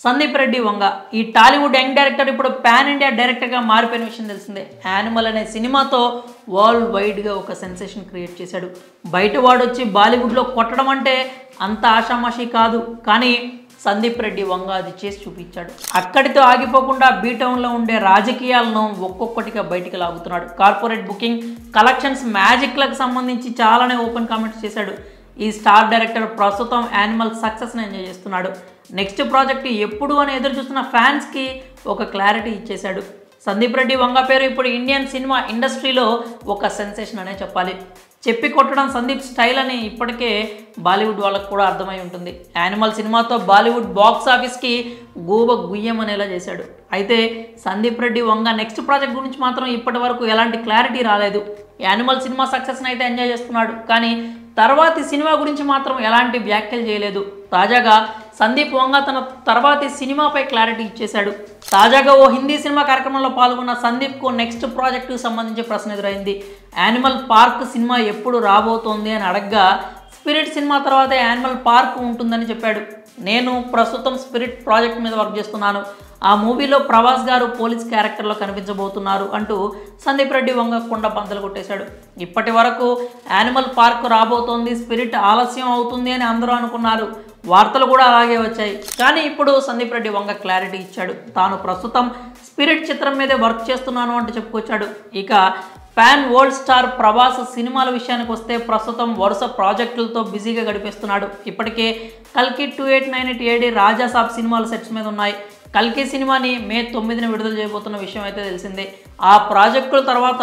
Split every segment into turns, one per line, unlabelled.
సందీప్ రెడ్డి వంగ ఈ Tollywood young director ఇప్పుడు pan India డైరెక్టర్గా మారిపోయిన విషయం తెలిసిందే. యానిమల్ అనే సినిమాతో వరల్డ్ వైడ్గా ఒక సెన్సేషన్ క్రియేట్ చేశాడు. బయట వాడు వచ్చి బాలీవుడ్లో కొట్టడం అంటే అంత ఆషామాషి కాదు, కానీ సందీప్ రెడ్డి వంగ అది చేసి చూపించాడు. అక్కడితో ఆగిపోకుండా బీటౌన్లో ఉండే రాజకీయాలను ఒక్కొక్కటిగా బయటికి లాగుతున్నాడు. కార్పొరేట్ బుకింగ్, కలెక్షన్స్, మ్యాజిక్లకు సంబంధించి చాలానే ఓపెన్ కామెంట్స్ చేశాడు. ఈ స్టార్ డైరెక్టర్ ప్రస్తుతం యానిమల్ సక్సెస్ని ఎంజాయ్ చేస్తున్నాడు. నెక్స్ట్ ప్రాజెక్ట్ ఎప్పుడు అని ఎదురు చూస్తున్న ఫ్యాన్స్కి ఒక క్లారిటీ ఇచ్చేశాడు. సందీప్ రెడ్డి వంగ పేరు ఇప్పుడు ఇండియన్ సినిమా ఇండస్ట్రీలో ఒక సెన్సేషన్ అనే చెప్పాలి. చెప్పి కొట్టడం సందీప్ స్టైల్ అని ఇప్పటికే బాలీవుడ్ వాళ్ళకు కూడా అర్థమై ఉంటుంది. యానిమల్ సినిమాతో బాలీవుడ్ బాక్స్ ఆఫీస్కి గూబ గుయ్యం అనేలా చేశాడు. అయితే సందీప్ రెడ్డి వంగ నెక్స్ట్ ప్రాజెక్ట్ గురించి మాత్రం ఇప్పటి వరకు ఎలాంటి క్లారిటీ రాలేదు. యానిమల్ సినిమా సక్సెస్ని అయితే ఎంజాయ్ చేస్తున్నాడు, కానీ తర్వాతి సినిమా గురించి మాత్రం ఎలాంటి వ్యాఖ్యలు చేయలేదు. తాజాగా సందీప్ వంగ తన తర్వాతి సినిమాపై క్లారిటీ ఇచ్చేశాడు. తాజాగా ఓ హిందీ సినిమా కార్యక్రమంలో పాల్గొన్న సందీప్కు నెక్స్ట్ ప్రాజెక్టుకు సంబంధించి ప్రశ్న ఎదురైంది. యానిమల్ పార్క్ సినిమా ఎప్పుడు రాబోతోంది అని అడగ్గా స్పిరిట్ సినిమా తర్వాత యానిమల్ పార్క్ ఉంటుందని చెప్పాడు. నేను ప్రస్తుతం స్పిరిట్ ప్రాజెక్ట్ మీద వర్క్ చేస్తున్నాను. ఆ మూవీలో ప్రభాస్ గారు పోలీస్ క్యారెక్టర్లో కనిపించబోతున్నారు అంటూ సందీప్ రెడ్డి వంగ కుండ పంతలు కొట్టేశాడు. ఇప్పటి వరకు యానిమల్ పార్క్ రాబోతోంది, స్పిరిట్ ఆలస్యం అవుతుంది అని అందరూ అనుకున్నారు. వార్తలు కూడా అలాగే వచ్చాయి. కానీ ఇప్పుడు సందీప్ రెడ్డి వంగ క్లారిటీ ఇచ్చాడు. తాను ప్రస్తుతం స్పిరిట్ చిత్రం మీదే వర్క్ చేస్తున్నాను అంటూ చెప్పుకొచ్చాడు. ఇక పాన్ వరల్డ్ స్టార్ ప్రభాస్ సినిమాల విషయానికి వస్తే ప్రస్తుతం వరుస ప్రాజెక్టులతో బిజీగా గడిపేస్తున్నాడు. ఇప్పటికే కల్కి 2898 AD రాజాసాబ్ సినిమాల సెట్స్ మీద ఉన్నాయి. కల్కి సినిమాని మే 9న విడుదల చేయబోతున్న విషయం అయితే తెలిసిందే. ఆ ప్రాజెక్టుల తర్వాత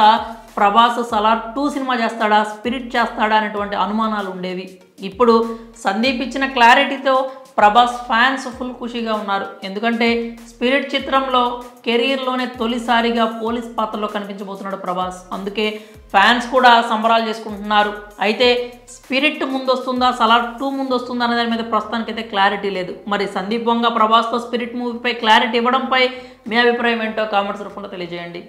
ప్రభాస్ సలార్ 2 సినిమా చేస్తాడా, స్పిరిట్ చేస్తాడా అనేటువంటి అనుమానాలు ఉండేవి. ఇప్పుడు సందీప్ ఇచ్చిన క్లారిటీతో ప్రభాస్ ఫ్యాన్స్ ఫుల్ ఖుషీగా ఉన్నారు. ఎందుకంటే స్పిరిట్ చిత్రంలో కెరీర్లోనే తొలిసారిగా పోలీస్ పాత్రలో కనిపించబోతున్నాడు ప్రభాస్. అందుకే ఫ్యాన్స్ కూడా సంబరాలు చేసుకుంటున్నారు. అయితే స్పిరిట్ ముందు వస్తుందా, సలార్ 2 ముందు వస్తుందా అనే దాని మీద ప్రస్తుతానికైతే క్లారిటీ లేదు. మరి సందీప్ వంగ ప్రభాస్తో స్పిరిట్ మూవీపై క్లారిటీ ఇవ్వడంపై మీ అభిప్రాయం ఏంటో కామెంట్స్ రూపంలో తెలియజేయండి.